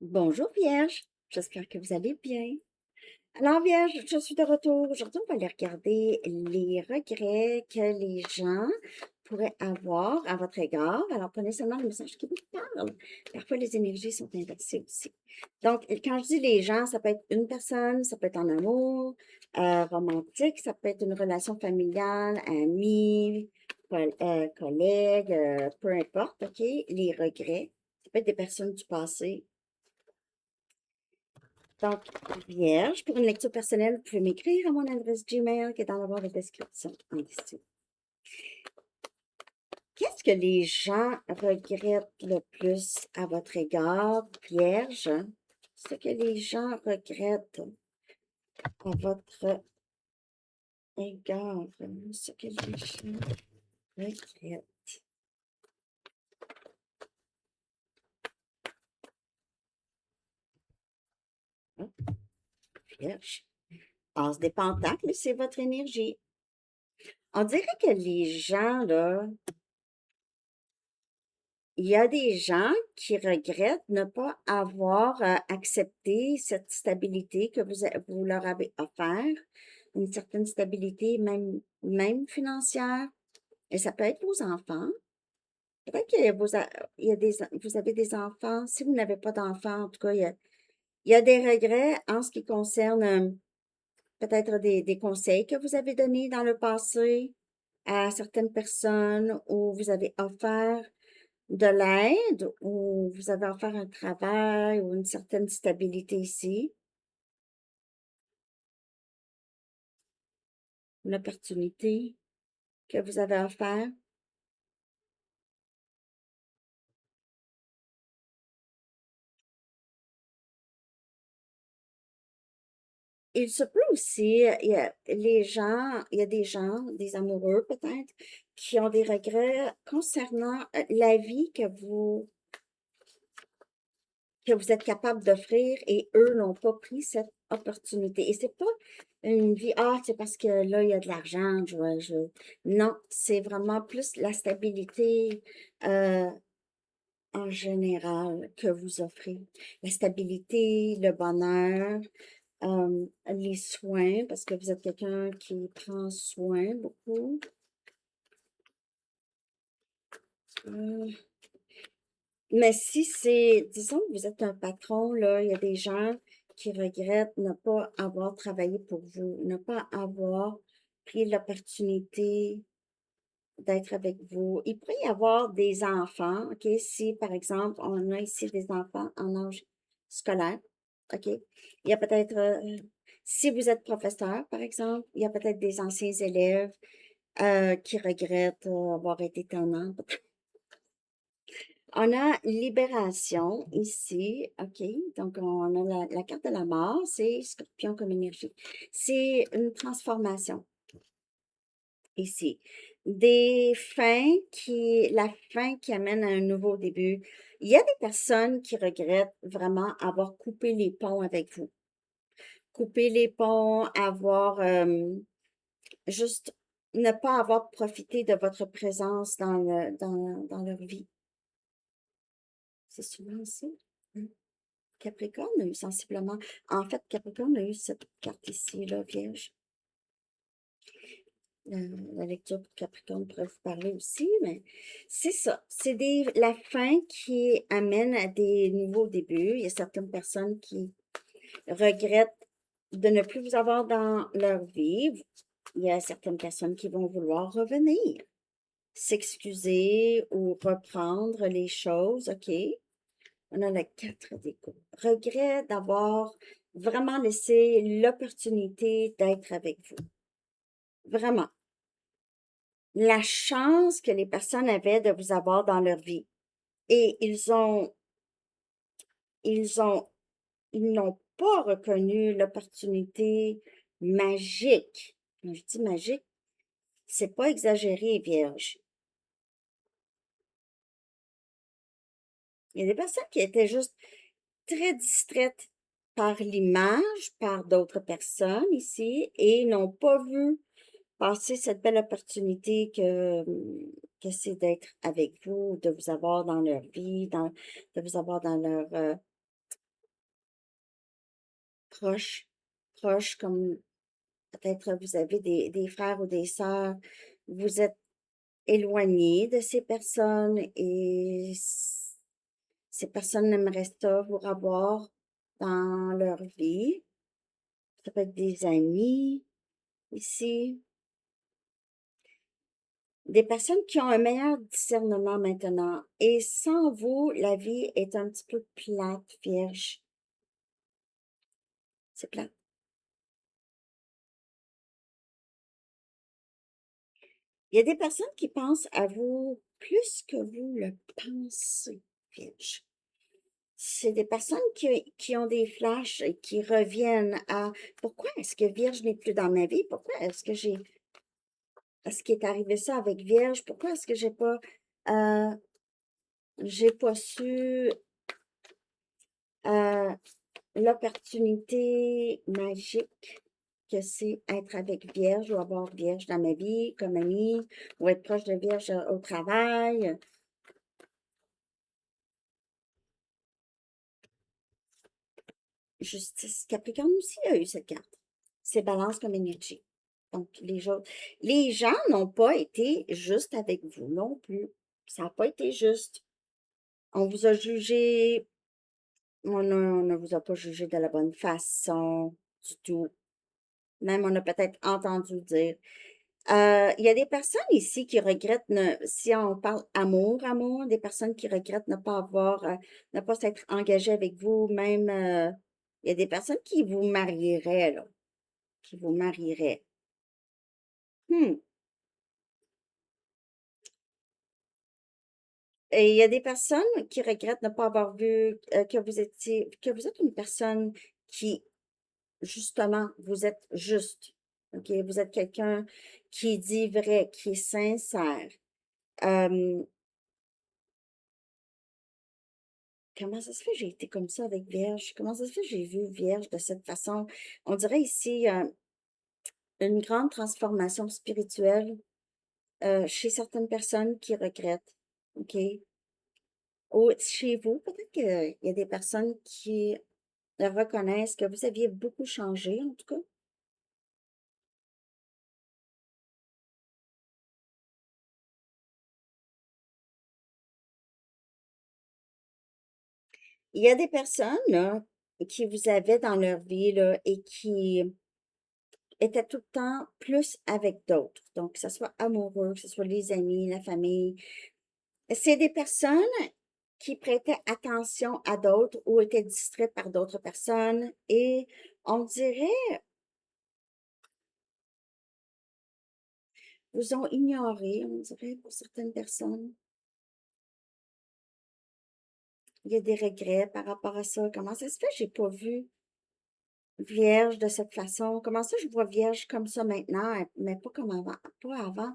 Bonjour Vierge, j'espère que vous allez bien. Alors Vierge, je suis de retour. Aujourd'hui, on va aller regarder les regrets que les gens pourraient avoir à votre égard. Alors, prenez seulement le message qui vous parle. Parfois, les énergies sont inversées aussi. Donc, quand je dis les gens, ça peut être une personne, ça peut être en amour, romantique, ça peut être une relation familiale, amie, collègue, peu importe, OK? Les regrets, ça peut être des personnes du passé. Donc, Vierge, pour une lecture personnelle, vous pouvez m'écrire à mon adresse Gmail qui est dans la barre de description en dessous. Qu'est-ce que les gens regrettent le plus à votre égard, Vierge? Ce que les gens regrettent à votre égard, ce que les gens regrettent. Oh, Vierge. As des pentacles, c'est votre énergie. On dirait que les gens, là, il y a des gens qui regrettent ne pas avoir accepté cette stabilité que vous leur avez offert, une certaine stabilité, même financière. Et ça peut être vos enfants. Peut-être que il y a vous avez des enfants. Si vous n'avez pas d'enfants, en tout cas, il y a des regrets en ce qui concerne peut-être des conseils que vous avez donnés dans le passé à certaines personnes où vous avez offert de l'aide ou vous avez à faire un travail ou une certaine stabilité ici, une opportunité que vous avez à faire. Il se peut aussi, il y a des gens, des amoureux peut-être, qui ont des regrets concernant la vie que vous êtes capable d'offrir et eux n'ont pas pris cette opportunité. Et c'est pas une vie, ah, c'est parce que là, il y a de l'argent, Non, c'est vraiment plus la stabilité en général que vous offrez. La stabilité, le bonheur, les soins, parce que vous êtes quelqu'un qui prend soin beaucoup. Euh, Mais si c'est, disons que vous êtes un patron, là, il y a des gens qui regrettent ne pas avoir travaillé pour vous, ne pas avoir pris l'opportunité d'être avec vous. Il pourrait y avoir des enfants, OK? Si, par exemple, on a ici des enfants en âge scolaire, OK? Il y a peut-être, si vous êtes professeur, par exemple, il y a peut-être des anciens élèves qui regrettent avoir été tannants. On a libération ici, OK? Donc, on a la carte de la mort, c'est scorpion comme énergie. C'est une transformation ici. La fin qui amène à un nouveau début. Il y a des personnes qui regrettent vraiment avoir coupé les ponts avec vous. Couper les ponts, avoir juste ne pas avoir profité de votre présence dans leur vie. C'est souvent ça. Hein? Capricorne a eu sensiblement. En fait, Capricorne a eu cette carte ici, là, Vierge. La lecture pour Capricorne pourrait vous parler aussi, mais c'est ça. C'est la fin qui amène à des nouveaux débuts. Il y a certaines personnes qui regrettent de ne plus vous avoir dans leur vie. Il y a certaines personnes qui vont vouloir revenir, s'excuser ou reprendre les choses, OK? On a le 4 des coupes. Regret d'avoir vraiment laissé l'opportunité d'être avec vous. Vraiment. La chance que les personnes avaient de vous avoir dans leur vie. Et ils ont, ils n'ont pas reconnu l'opportunité magique. Quand je dis magique, c'est pas exagéré, Vierge. Il y a des personnes qui étaient juste très distraites par l'image, par d'autres personnes ici, et n'ont pas vu passer cette belle opportunité que c'est d'être avec vous, de vous avoir dans leur vie, de vous avoir dans leur proches comme peut-être vous avez des frères ou des sœurs, vous êtes éloigné de ces personnes et ces personnes aimeraient ça vous revoir dans leur vie. Ça peut être des amis ici, des personnes qui ont un meilleur discernement maintenant. Et sans vous, la vie est un petit peu plate, vierge. C'est plate. Il y a des personnes qui pensent à vous plus que vous le pensez, vierge. C'est des personnes qui ont des flashs et qui reviennent à pourquoi est-ce que Vierge n'est plus dans ma vie? Pourquoi est-ce qu'il est arrivé ça avec Vierge? Pourquoi est-ce que euh, j'ai pas su euh, l'opportunité magique que c'est être avec Vierge ou avoir Vierge dans ma vie comme amie ou être proche de Vierge au travail? Justice. Capricorne aussi a eu cette carte. C'est balance comme énergie. Donc, les gens n'ont pas été justes avec vous non plus. Ça n'a pas été juste. On vous a jugé, on ne vous a pas jugé de la bonne façon du tout. Même on a peut-être entendu dire. Il y a des personnes ici qui regrettent, si on parle amour, des personnes qui regrettent ne pas s'être engagées avec vous, même, il y a des personnes qui vous marieraient, là, qui vous marieraient. Hmm. Et il y a des personnes qui regrettent ne pas avoir vu que vous êtes une personne qui, justement, vous êtes juste. OK? Vous êtes quelqu'un qui dit vrai, qui est sincère. Euh, Comment ça se fait que j'ai été comme ça avec Vierge? Comment ça se fait que j'ai vu Vierge de cette façon? On dirait ici une grande transformation spirituelle chez certaines personnes qui regrettent. OK? Ou chez vous, peut-être qu'il y a des personnes qui reconnaissent que vous aviez beaucoup changé, en tout cas. Il y a des personnes là, qui vous avaient dans leur vie là, et qui étaient tout le temps plus avec d'autres. Donc, que ce soit amoureux, que ce soit les amis, la famille. C'est des personnes qui prêtaient attention à d'autres ou étaient distraites par d'autres personnes et on dirait, vous ont ignoré, on dirait, pour certaines personnes. Il y a des regrets par rapport à ça. Comment ça se fait que j'ai pas vu Vierge de cette façon? Comment ça je vois Vierge comme ça maintenant, mais pas comme avant, pas avant?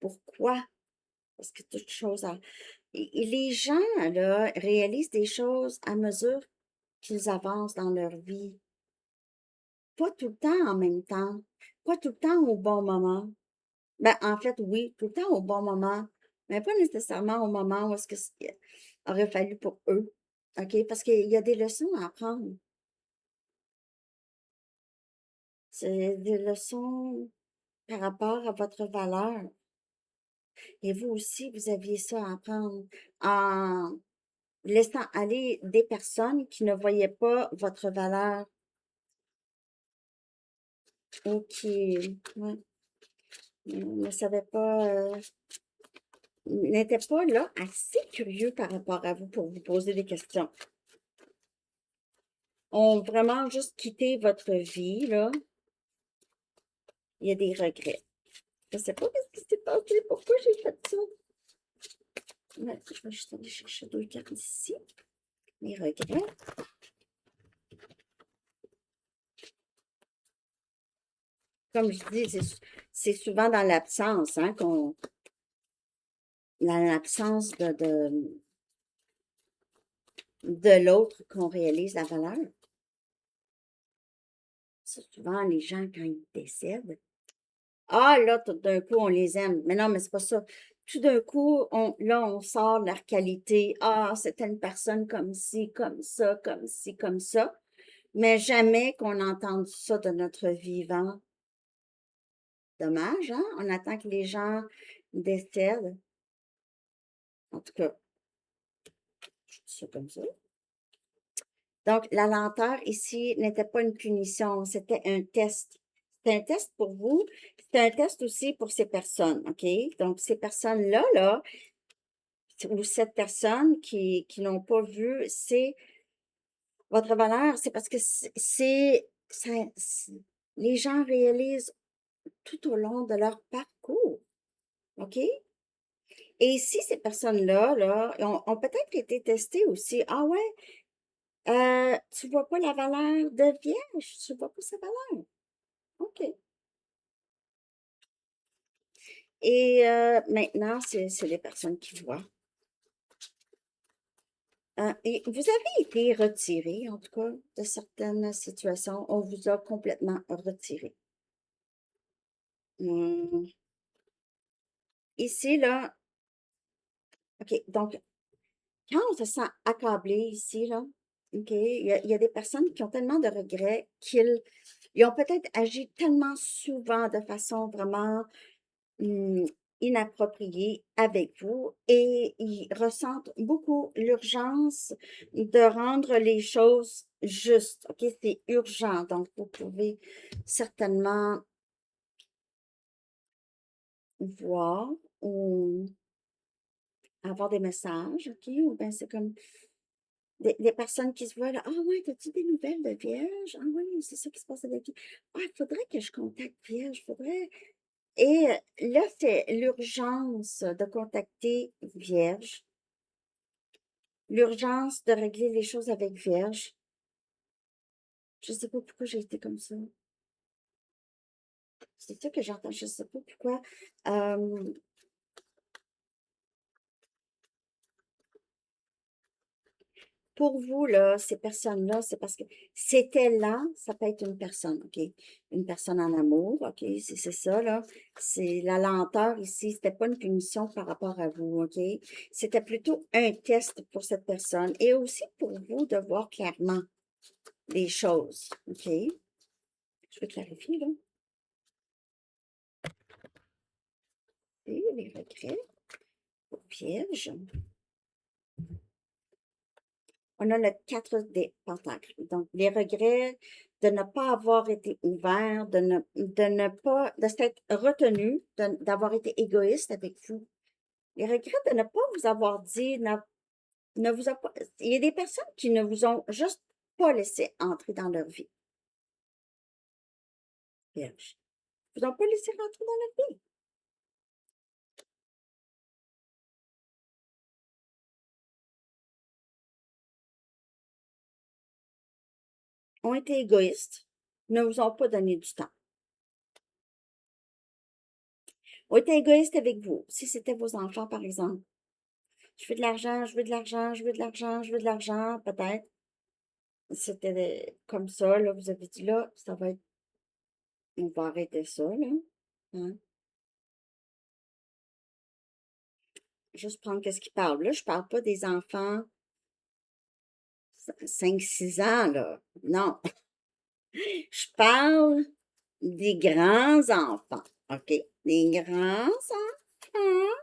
Pourquoi? Parce que toute chose et les gens, là, réalisent des choses à mesure qu'ils avancent dans leur vie. Pas tout le temps en même temps. Pas tout le temps au bon moment. Ben, en fait, oui, tout le temps au bon moment, mais pas nécessairement au moment où est-ce que aurait fallu pour eux. OK? Parce qu'il y a des leçons à apprendre. C'est des leçons par rapport à votre valeur. Et vous aussi, vous aviez ça à apprendre en laissant aller des personnes qui ne voyaient pas votre valeur ou qui ouais, ne savaient pas, n'étaient pas là assez curieux par rapport à vous pour vous poser des questions. Ont vraiment juste quitté votre vie, là. Il y a des regrets. Je sais pas ce qui s'est passé, pourquoi j'ai fait ça. Ouais, je vais juste aller chercher deux cartes ici. Les regrets. Comme je dis, c'est souvent dans l'absence, hein, dans l'absence de l'autre qu'on réalise la valeur. C'est souvent les gens, quand ils décèdent, ah là, tout d'un coup, on les aime. Mais non, mais c'est pas ça. Tout d'un coup, là, on sort leur qualité. Ah, c'était une personne comme ci, comme ça, comme ci, comme ça. Mais jamais qu'on entende ça de notre vivant. Dommage, hein? On attend que les gens décèdent. En tout cas, je dis ça comme ça. Donc, la lenteur ici n'était pas une punition, c'était un test. C'était un test pour vous, c'était un test aussi pour ces personnes, OK? Donc, ces personnes-là, là, ou cette personne qui n'ont pas vu, c'est votre valeur, c'est parce que les gens réalisent tout au long de leur parcours, OK? Et si ces personnes-là, là, ont peut-être été testées aussi, ah ouais, tu vois pas la valeur de vierge, tu vois pas sa valeur. OK. Et maintenant, c'est les personnes qui voient. Et vous avez été retiré, en tout cas, de certaines situations. On vous a complètement retiré. Hmm. Ici, là, OK, donc, quand on se sent accablé ici, là, OK, il y a des personnes qui ont tellement de regrets qu'ils ils ont peut-être agi tellement souvent de façon vraiment Mmh, inapproprié avec vous et ils ressentent beaucoup l'urgence de rendre les choses justes. OK? C'est urgent. Donc, vous pouvez certainement voir ou avoir des messages, OK? Ou bien c'est comme des personnes qui se voient là. Ah ouais, as-tu des nouvelles de Vierge? Ah ouais, c'est ça qui se passe avec lui. Ah, il faudrait que je contacte Vierge, faudrait. Et là, c'est l'urgence de contacter Vierge, l'urgence de régler les choses avec Vierge. Je sais pas pourquoi j'ai été comme ça. C'est ça que j'entends, je sais pas pourquoi. Euh, pour vous, là, ces personnes-là, c'est parce que c'était là, ça peut être une personne, OK? Une personne en amour, OK? C'est ça, là. C'est la lenteur ici, c'était pas une punition par rapport à vous, OK? C'était plutôt un test pour cette personne et aussi pour vous de voir clairement les choses, OK? Je vais clarifier, là. Et les regrets, au piège. On a le 4 des pentacles. Donc, les regrets de ne pas avoir été ouvert, de ne pas, de s'être retenu, d'avoir été égoïste avec vous. Les regrets de ne pas vous avoir dit, ne vous a pas, il y a des personnes qui ne vous ont juste pas laissé entrer dans leur vie. Vierge. Vous ont pas laissé rentrer dans leur vie. Ont été égoïstes, ne vous ont pas donné du temps. Ont été égoïstes avec vous. Si c'était vos enfants, par exemple. Je veux de l'argent, je veux de l'argent, je veux de l'argent, je veux de l'argent, peut-être. C'était comme ça, là, vous avez dit là, ça va être, on va arrêter ça, là. Hein. Juste prendre qu'est-ce qu'il parle. Là, je parle pas des enfants 5 6 ans, là. Non. Je parle des grands enfants. OK? Des grands enfants.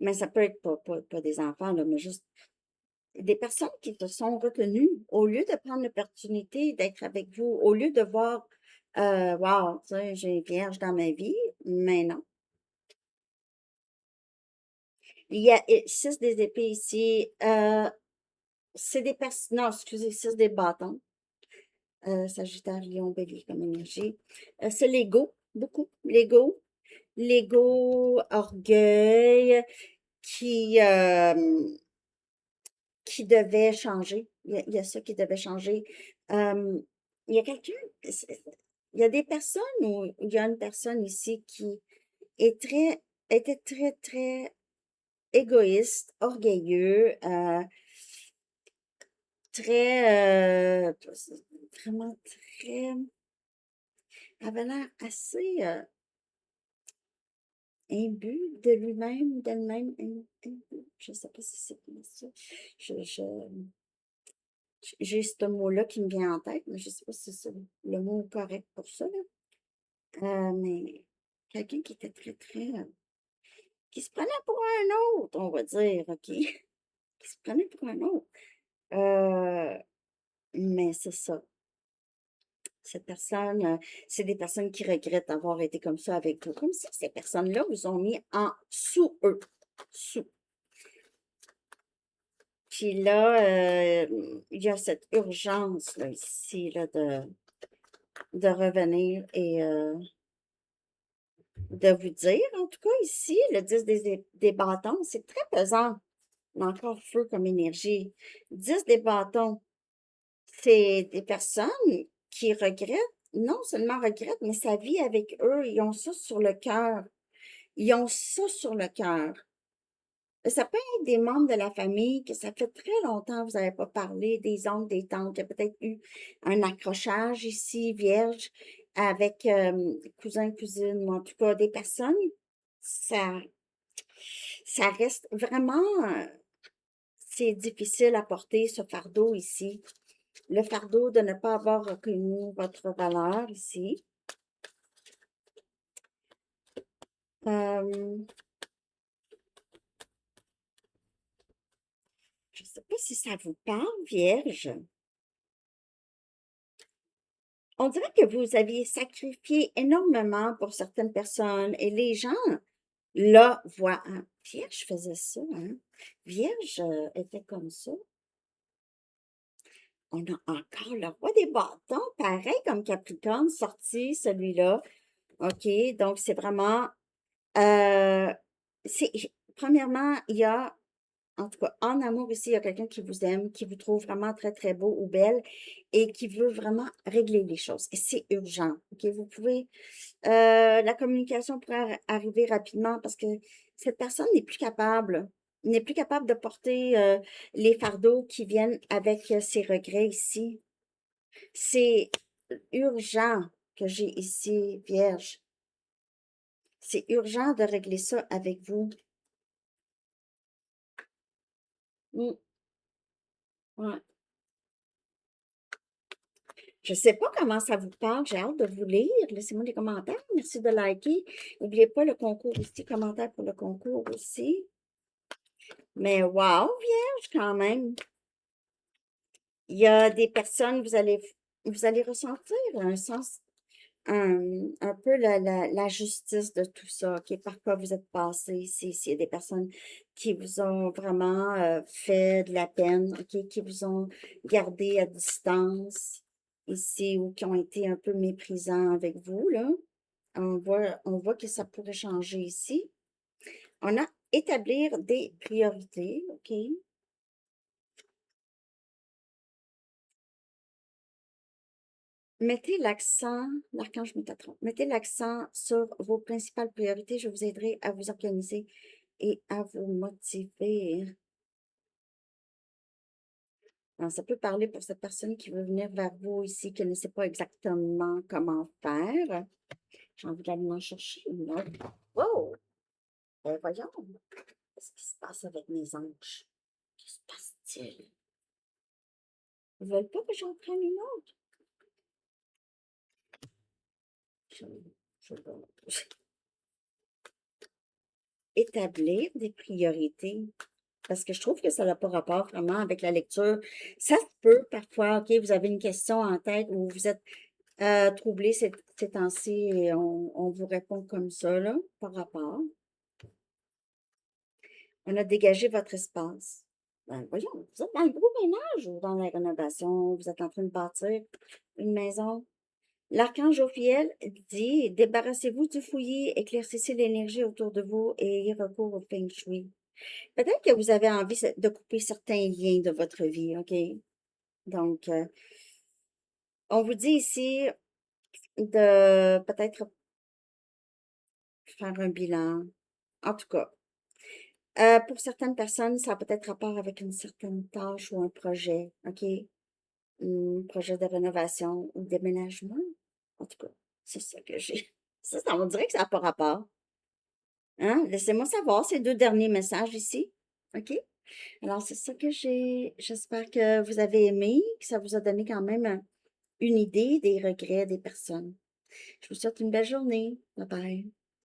Mais ça peut être pas des enfants, là, mais juste des personnes qui se sont retenues au lieu de prendre l'opportunité d'être avec vous, au lieu de voir, wow, tu sais, j'ai une vierge dans ma vie, mais non. Il y a 6 des épées ici. C'est des personnes, non, excusez, 6 des bâtons. Sagittaire, Lion, Bélier comme énergie. C'est l'ego, beaucoup. L'ego. L'ego, orgueil, qui, euh, qui devait changer. Il y a ça qui devait changer. Euh, il y a quelqu'un, il y a des personnes ou il y a une personne ici qui est était très, très égoïste, orgueilleux, très, vraiment très, avait l'air assez imbu de lui-même, d'elle-même. Imbu. Je sais pas si c'est bien ça. Je, je, j'ai ce mot-là qui me vient en tête, mais je sais pas si c'est le mot correct pour ça, là. Mais quelqu'un qui était très, très, qui se prenait pour un autre, on va dire, OK? Qui se prenait pour un autre. Euh, mais c'est ça. Cette personne, c'est des personnes qui regrettent d'avoir été comme ça avec vous. Comme si ces personnes-là vous ont mis en sous eux. Sous. Puis là, il y a cette urgence là, ici là, de revenir et de vous dire, en tout cas ici, le 10 des bâtons, c'est très pesant, mais encore feu comme énergie. 10 des bâtons, c'est des personnes qui regrettent, non seulement regrettent, mais ça vit avec eux, ils ont ça sur le cœur. Ils ont ça sur le cœur. Ça peut être des membres de la famille que ça fait très longtemps que vous n'avez pas parlé, des oncles, des tantes. Il y a peut-être eu un accrochage ici, vierge, avec cousins, cousines, ou en tout cas des personnes. Ça, ça reste vraiment, c'est difficile à porter ce fardeau ici. Le fardeau de ne pas avoir reconnu votre valeur ici. Euh, je ne sais pas si ça vous parle, Vierge. On dirait que vous aviez sacrifié énormément pour certaines personnes et les gens, là, voient, hein, Vierge faisait ça, hein? Vierge était comme ça. On a encore le roi des bâtons, pareil comme Capricorne, sorti celui-là. OK, donc c'est vraiment, euh, c'est, premièrement, il y a en tout cas, en amour ici, il y a quelqu'un qui vous aime, qui vous trouve vraiment très, très beau ou belle et qui veut vraiment régler les choses. Et c'est urgent. OK? Vous pouvez, la communication pourrait arriver rapidement parce que cette personne n'est plus capable de porter les fardeaux qui viennent avec ses regrets ici. C'est urgent que j'ai ici, Vierge. C'est urgent de régler ça avec vous. Mm, ouais. Je ne sais pas comment ça vous parle. J'ai hâte de vous lire. Laissez-moi des commentaires. Merci de liker. N'oubliez pas le concours aussi, commentaire pour le concours aussi. Mais wow, vierge, quand même. Il y a des personnes, vous allez ressentir un sens, un peu la justice de tout ça, OK? Par quoi vous êtes passé ici. S'il y a des personnes qui vous ont vraiment fait de la peine, OK? Qui vous ont gardé à distance ici ou qui ont été un peu méprisants avec vous, là. On voit que ça pourrait changer ici. On a établir des priorités, OK? Mettez l'accent, l'archange Métatron, mettez l'accent sur vos principales priorités. Je vous aiderai à vous organiser et à vous motiver. Alors, ça peut parler pour cette personne qui veut venir vers vous ici, qui ne sait pas exactement comment faire. J'ai envie d'aller m'en chercher une autre. Wow! Voyons, qu'est-ce qui se passe avec mes anges? Qu'est-ce qui se passe-t-il? Ils veulent pas que j'en prenne une autre? Je, je, établir des priorités. Parce que je trouve que ça n'a pas rapport vraiment avec la lecture. Ça se peut parfois, OK, vous avez une question en tête ou vous êtes troublé ces temps-ci et on vous répond comme ça, là, par rapport. On a dégagé votre espace. Ben, voyons, vous êtes dans le gros ménage ou dans la rénovation, vous êtes en train de bâtir une maison. L'archange Ophiel dit, débarrassez-vous du fouillis, éclaircissez l'énergie autour de vous et ayez recours au feng shui. Peut-être que vous avez envie de couper certains liens de votre vie, OK? Donc, on vous dit ici de peut-être faire un bilan. En tout cas, pour certaines personnes, ça a peut-être rapport avec une certaine tâche ou un projet, OK? Un projet de rénovation ou déménagement. En tout cas, c'est ça que j'ai. Ça, on dirait que ça n'a pas rapport. Hein? Laissez-moi savoir ces deux derniers messages ici. OK? Alors, c'est ça que j'espère que vous avez aimé, que ça vous a donné quand même une idée des regrets des personnes. Je vous souhaite une belle journée. Bye bye.